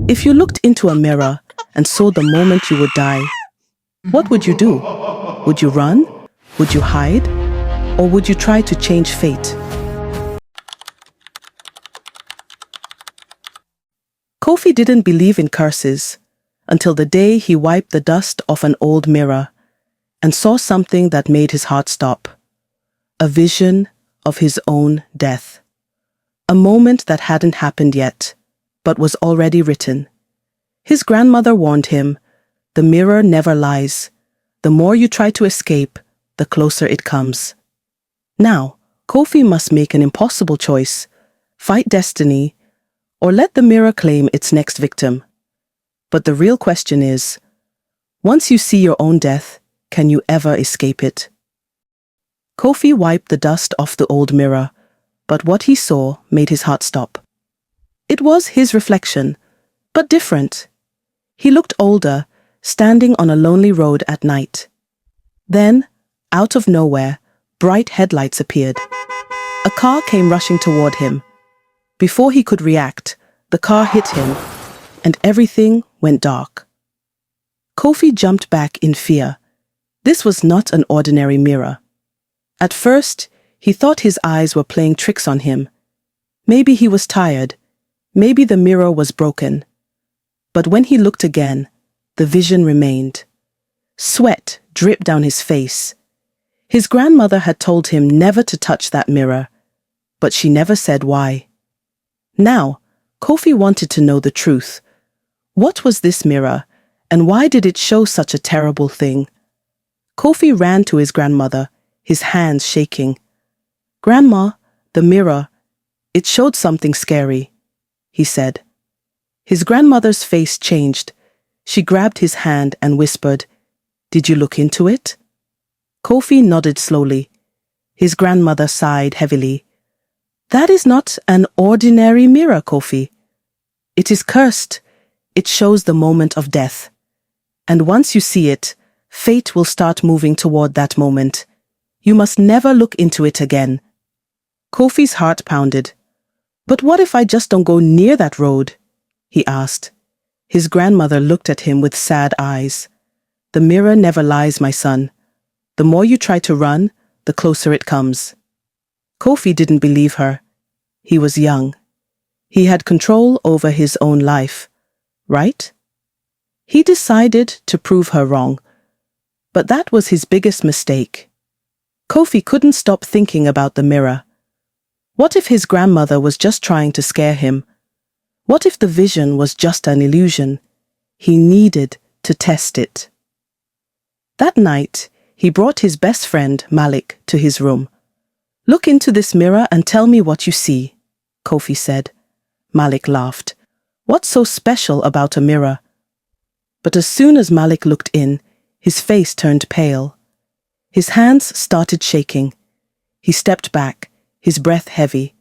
If you looked into a mirror and saw the moment you would die, what would you do? Would you run? Would you hide? Or would you try to change fate? Kofi didn't believe in curses until the day he wiped the dust off an old mirror and saw something that made his heart stop. A vision of his own death. A moment that hadn't happened yet, but was already written. His grandmother warned him, "The mirror never lies. The more you try to escape, the closer it comes." Now, Kofi must make an impossible choice: fight destiny, or let the mirror claim its next victim. But the real question is, once you see your own death, can you ever escape it? Kofi wiped the dust off the old mirror, but what he saw made his heart stop. It was his reflection, but different. He looked older, standing on a lonely road at night. Then, out of nowhere, bright headlights appeared. A car came rushing toward him. Before he could react, the car hit him, and everything went dark. Kofi jumped back in fear. This was not an ordinary mirror. At first, he thought his eyes were playing tricks on him. Maybe he was tired. Maybe the mirror was broken. But when he looked again, the vision remained. Sweat dripped down his face. His grandmother had told him never to touch that mirror, but she never said why. Now, Kofi wanted to know the truth. What was this mirror, and why did it show such a terrible thing? Kofi ran to his grandmother, his hands shaking. "Grandma, the mirror, it showed something scary," he said. His grandmother's face changed. She grabbed his hand and whispered, "Did you look into it?" Kofi nodded slowly. His grandmother sighed heavily. "That is not an ordinary mirror, Kofi. It is cursed. It shows the moment of death. And once you see it, fate will start moving toward that moment. You must never look into it again." Kofi's heart pounded. "But what if I just don't go near that road?" he asked. His grandmother looked at him with sad eyes. "The mirror never lies, my son. The more you try to run, the closer it comes." Kofi didn't believe her. He was young. He had control over his own life, right? He decided to prove her wrong, but that was his biggest mistake. Kofi couldn't stop thinking about the mirror. What if his grandmother was just trying to scare him? What if the vision was just an illusion? He needed to test it. That night, he brought his best friend, Malik, to his room. "Look into this mirror and tell me what you see," Kofi said. Malik laughed. "What's so special about a mirror?" But as soon as Malik looked in, his face turned pale. His hands started shaking. He stepped back, his breath heavy.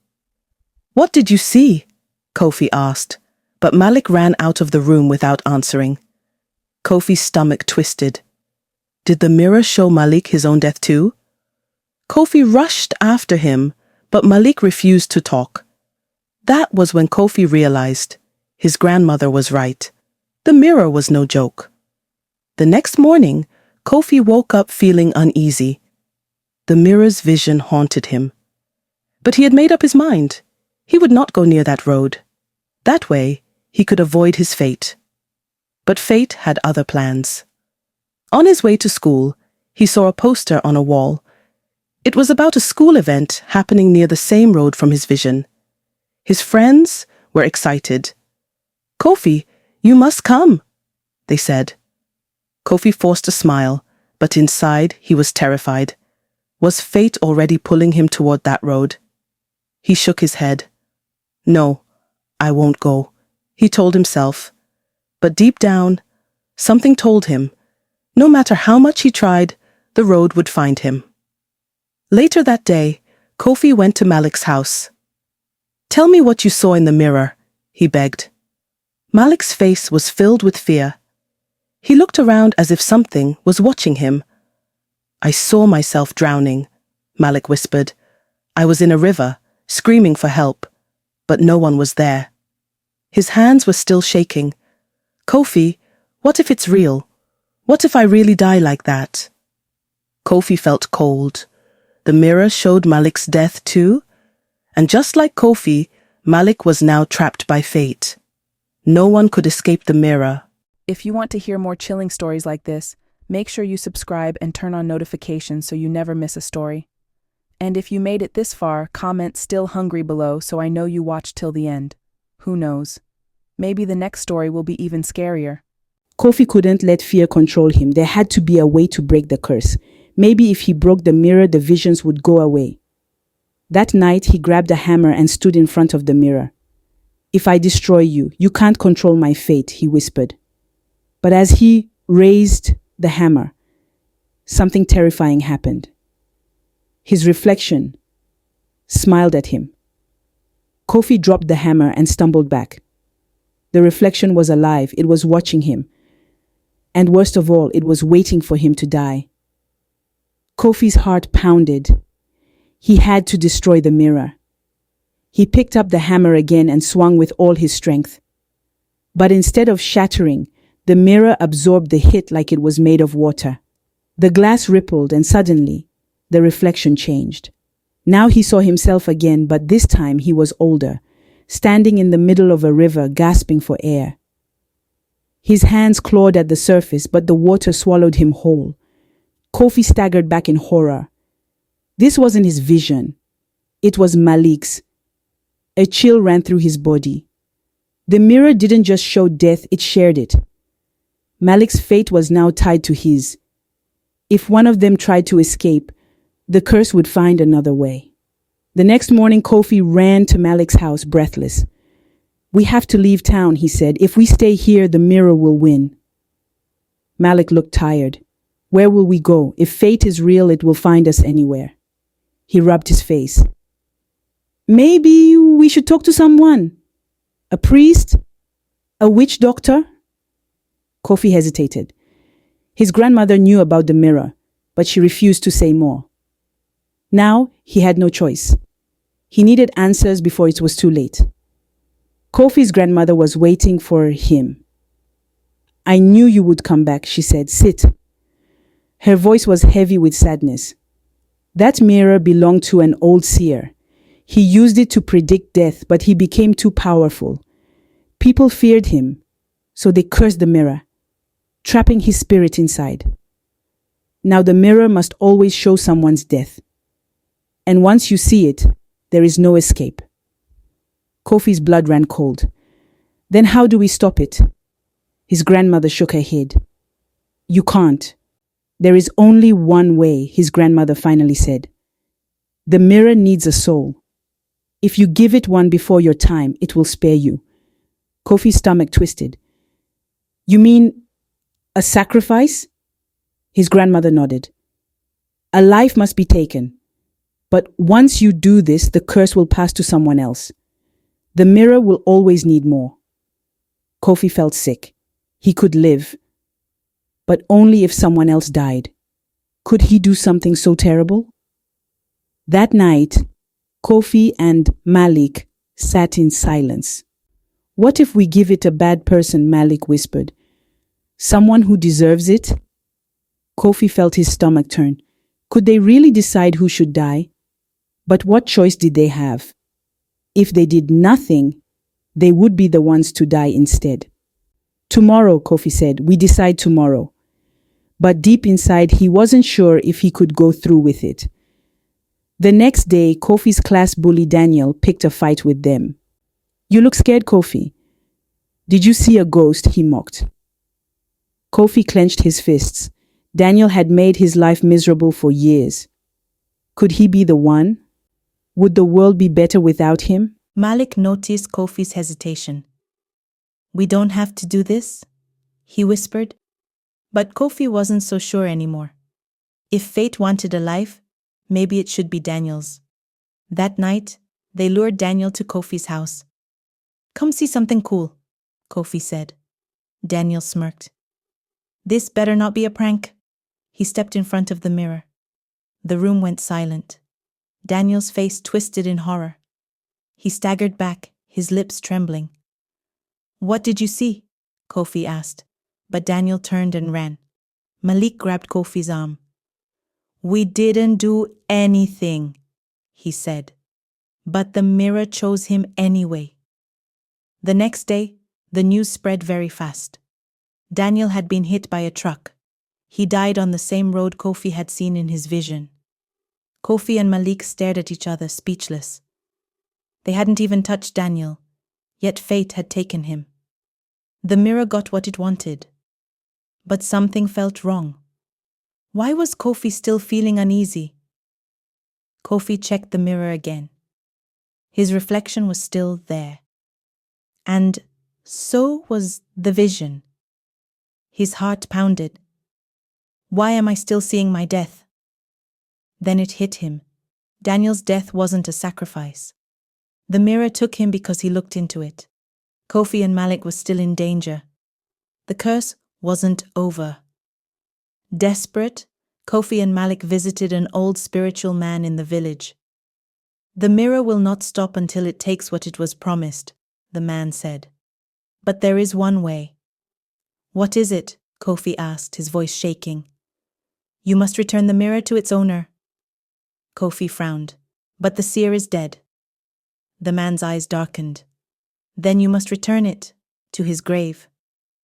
"What did you see?" Kofi asked, but Malik ran out of the room without answering. Kofi's stomach twisted. Did the mirror show Malik his own death too? Kofi rushed after him, but Malik refused to talk. That was when Kofi realized his grandmother was right. The mirror was no joke. The next morning, Kofi woke up feeling uneasy. The mirror's vision haunted him. But he had made up his mind. He would not go near that road. That way, he could avoid his fate. But fate had other plans. On his way to school, he saw a poster on a wall. It was about a school event happening near the same road from his vision. His friends were excited. "Kofi, you must come," they said. Kofi forced a smile, but inside he was terrified. Was fate already pulling him toward that road? He shook his head. "No, I won't go," he told himself. But deep down, something told him, no matter how much he tried, the road would find him. Later that day, Kofi went to Malik's house. "Tell me what you saw in the mirror," he begged. Malik's face was filled with fear. He looked around as if something was watching him. "I saw myself drowning," Malik whispered. "I was in a river, screaming for help, but no one was there." His hands were still shaking. Kofi, what if it's real? What if I really die like that? Kofi felt cold. The mirror showed Malik's death too. And just like Kofi, Malik was now trapped by fate. No one could escape the mirror. If you want to hear more chilling stories like this, make sure you subscribe and turn on notifications so you never miss a story. And if you made it this far, comment "still hungry" below so I know you watched till the end. Who knows? Maybe the next story will be even scarier. Kofi couldn't let fear control him. There had to be a way to break the curse. Maybe if he broke the mirror, the visions would go away. That night, he grabbed a hammer and stood in front of the mirror. "If I destroy you, you can't control my fate," he whispered. But as he raised the hammer, something terrifying happened. His reflection smiled at him. Kofi dropped the hammer and stumbled back. The reflection was alive. It was watching him. And worst of all, it was waiting for him to die. Kofi's heart pounded. He had to destroy the mirror. He picked up the hammer again and swung with all his strength. But instead of shattering, the mirror absorbed the hit like it was made of water. The glass rippled and suddenly, the reflection changed. Now he saw himself again, but this time he was older, standing in the middle of a river, gasping for air. His hands clawed at the surface, but the water swallowed him whole. Kofi staggered back in horror. This wasn't his vision. It was Malik's. A chill ran through his body. The mirror didn't just show death, it shared it. Malik's fate was now tied to his. If one of them tried to escape, the curse would find another way. The next morning, Kofi ran to Malik's house, breathless. "We have to leave town," he said. "If we stay here, the mirror will win." Malik looked tired. "Where will we go? If fate is real, it will find us anywhere." He rubbed his face. "Maybe we should talk to someone. A priest? A witch doctor?" Kofi hesitated. His grandmother knew about the mirror, but she refused to say more. Now he had no choice. He needed answers before it was too late. Kofi's grandmother was waiting for him. "I knew you would come back," she said. "Sit." Her voice was heavy with sadness. That mirror belonged to an old seer. He used it to predict death, but he became too powerful. People feared him, so they cursed the mirror, trapping his spirit inside. Now the mirror must always show someone's death. And once you see it, there is no escape. Kofi's blood ran cold. "Then how do we stop it?" His grandmother shook her head. "You can't. There is only one way," his grandmother finally said. "The mirror needs a soul. If you give it one before your time, it will spare you." Kofi's stomach twisted. "You mean a sacrifice?" His grandmother nodded. "A life must be taken. But once you do this, the curse will pass to someone else. The mirror will always need more." Kofi felt sick. He could live, but only if someone else died. Could he do something so terrible? That night, Kofi and Malik sat in silence. "What if we give it a bad person?" Malik whispered. "Someone who deserves it?" Kofi felt his stomach turn. Could they really decide who should die? But what choice did they have? If they did nothing, they would be the ones to die instead. "Tomorrow," Kofi said. "We decide tomorrow." But deep inside, he wasn't sure if he could go through with it. The next day, Kofi's class bully Daniel picked a fight with them. "You look scared, Kofi." "Did you see a ghost?" he mocked. Kofi clenched his fists. Daniel had made his life miserable for years. Could he be the one? Would the world be better without him? Malik noticed Kofi's hesitation. "We don't have to do this?" he whispered. But Kofi wasn't so sure anymore. If fate wanted a life, maybe it should be Daniel's. That night, they lured Daniel to Kofi's house. "Come see something cool," Kofi said. Daniel smirked. "This better not be a prank." He stepped in front of the mirror. The room went silent. Daniel's face twisted in horror. He staggered back, his lips trembling. What did you see? Kofi asked, but Daniel turned and ran. Malik grabbed Kofi's arm. We didn't do anything, he said, but the mirror chose him anyway. The next day, the news spread very fast. Daniel had been hit by a truck. He died on the same road Kofi had seen in his vision. Kofi and Malik stared at each other, speechless. They hadn't even touched Daniel, yet fate had taken him. The mirror got what it wanted. But something felt wrong. Why was Kofi still feeling uneasy? Kofi checked the mirror again. His reflection was still there. And so was the vision. His heart pounded. Why am I still seeing my death? Then it hit him. Daniel's death wasn't a sacrifice. The mirror took him because he looked into it. Kofi and Malik were still in danger. The curse wasn't over. Desperate, Kofi and Malik visited an old spiritual man in the village. The mirror will not stop until it takes what it was promised, the man said. But there is one way. What is it? Kofi asked, his voice shaking. You must return the mirror to its owner. Kofi frowned. But the seer is dead. The man's eyes darkened. Then you must return it to his grave.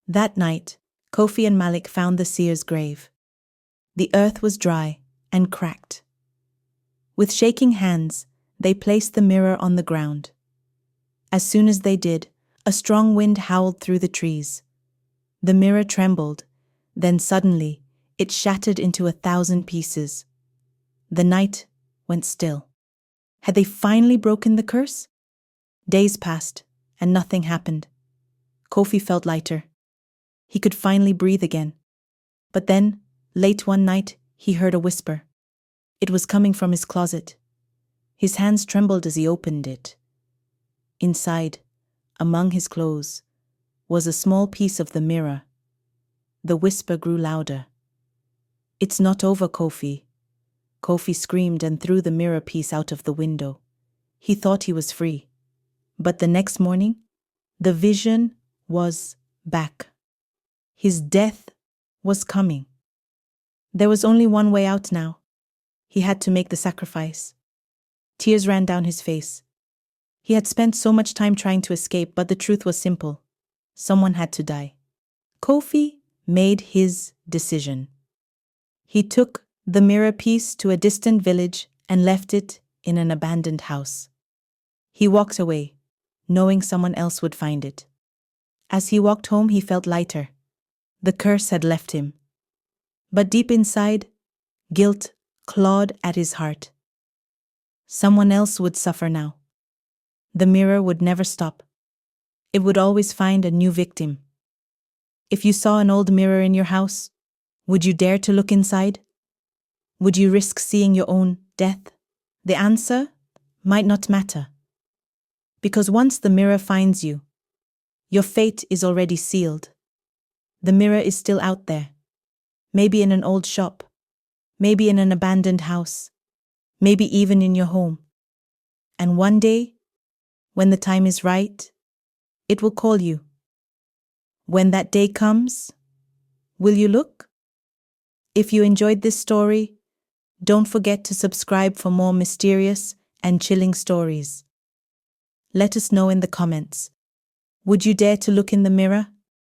That night, Kofi and Malik found the seer's grave. The earth was dry and cracked. With shaking hands, they placed the mirror on the ground. As soon as they did, a strong wind howled through the trees. The mirror trembled, then suddenly it shattered into 1,000 pieces. The night went still. Had they finally broken the curse? Days passed, and nothing happened. Kofi felt lighter. He could finally breathe again. But then, late one night, he heard a whisper. It was coming from his closet. His hands trembled as he opened it. Inside, among his clothes, was a small piece of the mirror. The whisper grew louder. It's not over, Kofi. Kofi screamed and threw the mirror piece out of the window. He thought he was free. But the next morning, the vision was back. His death was coming. There was only one way out now. He had to make the sacrifice. Tears ran down his face. He had spent so much time trying to escape, but the truth was simple. Someone had to die. Kofi made his decision. He took the mirror piece to a distant village and left it in an abandoned house. He walked away, knowing someone else would find it. As he walked home, he felt lighter. The curse had left him. But deep inside, guilt clawed at his heart. Someone else would suffer now. The mirror would never stop. It would always find a new victim. If you saw an old mirror in your house, would you dare to look inside? Would you risk seeing your own death? The answer might not matter. Because once the mirror finds you, your fate is already sealed. The mirror is still out there. Maybe in an old shop. Maybe in an abandoned house. Maybe even in your home. And one day, when the time is right, it will call you. When that day comes, will you look? If you enjoyed this story, don't forget to subscribe for more mysterious and chilling stories. Let us know in the comments. Would you dare to look in the mirror?